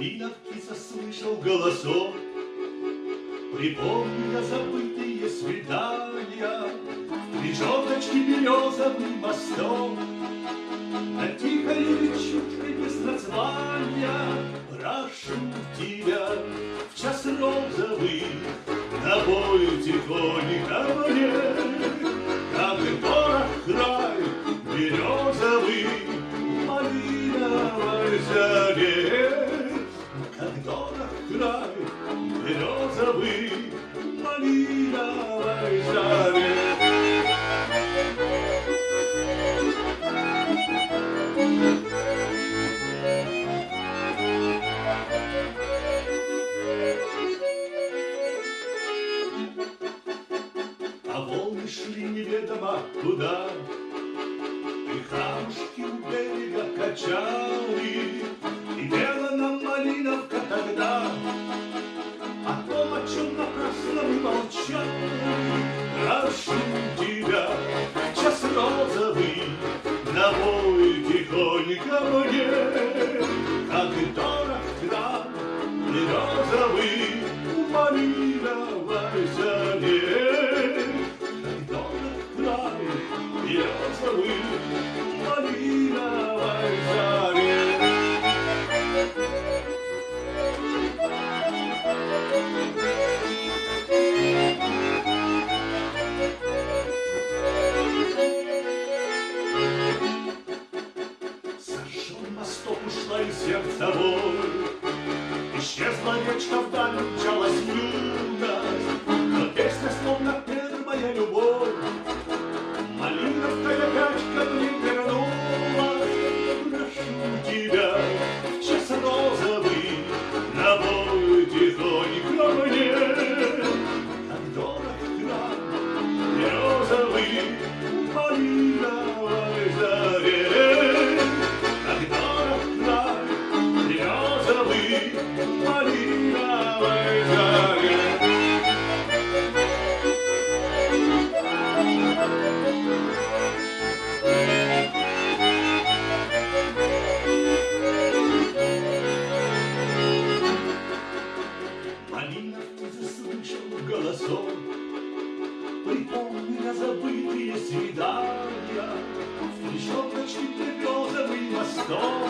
малиновке заслышал голосок. Припомню я забытые свидания в крещёточке березовым мостом. На тихой речушке без названия прошу тебя в час розовый напой тихонько мне, как дорог край березовый в малиновой заре, как дорог край березовый в малиновой заре. А волны шли неведомо куда, и камушки у берега качали, и пела нам малиновка тогда о том, о чем напрасно мы молчали. Прошу тебя в час розовый напой тихонько мне, как дорог край березовый в малиновой заре, как дорог край березовый в малиновой заре. Сожжен мосток, ушла из сердца боль, исчезла речка, вдаль умчалась юность, но песня словно первая любовь. Малиновка опять ко мне вернулась. Прошу тебя в час розовый напой тихонько мне, как дорог край березовый в малиновой заре, как дорог край березовый в малиновой заре. Малиновке заслышал голосок, припомню я забытые свидания в крещёточке березовым мостом.